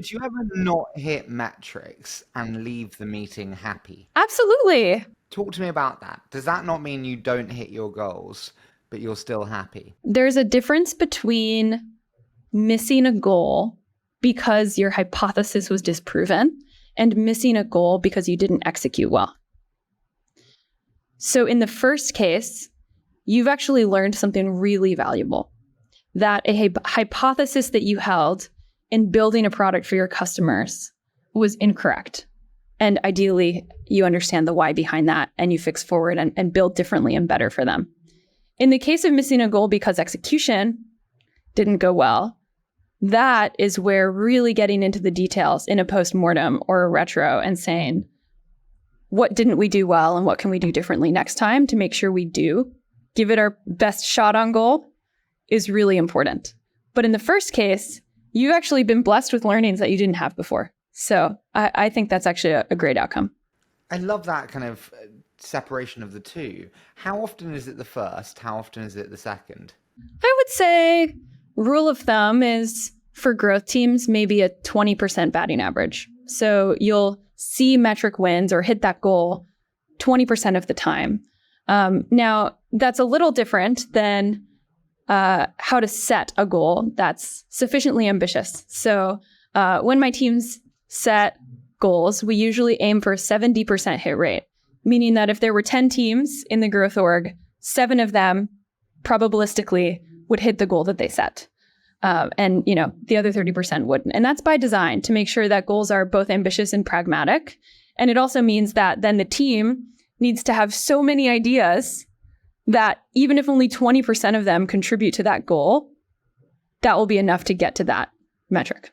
Would you ever not hit metrics and leave the meeting happy? Absolutely. Talk to me about that. Does that not mean you don't hit your goals, but you're still happy? There's a difference between missing a goal because your hypothesis was disproven and missing a goal because you didn't execute well. So in the first case, you've actually learned something really valuable, that a hypothesis that you held in building a product for your customers was incorrect. And ideally, you understand the why behind that and you fix forward and build differently and better for them. In the case of missing a goal because execution didn't go well, that is where really getting into the details in a post-mortem or a retro and saying, what didn't we do well and what can we do differently next time to make sure we do give it our best shot on goal is really important. But in the first case, you've actually been blessed with learnings that you didn't have before. So I think that's actually a great outcome. I love that kind of separation of the two. How often is it the first? How often is it the second? I would say rule of thumb is for growth teams, maybe a 20% batting average. So you'll see metric wins or hit that goal 20% of the time. Now, that's a little different than how to set a goal that's sufficiently ambitious. So when my teams set goals, we usually aim for a 70% hit rate, meaning that if there were 10 teams in the growth org, 7 of them probabilistically would hit the goal that they set. And the other 30% wouldn't. And that's by design to make sure that goals are both ambitious and pragmatic. And it also means that then the team needs to have so many ideas that even if only 20% of them contribute to that goal, that will be enough to get to that metric.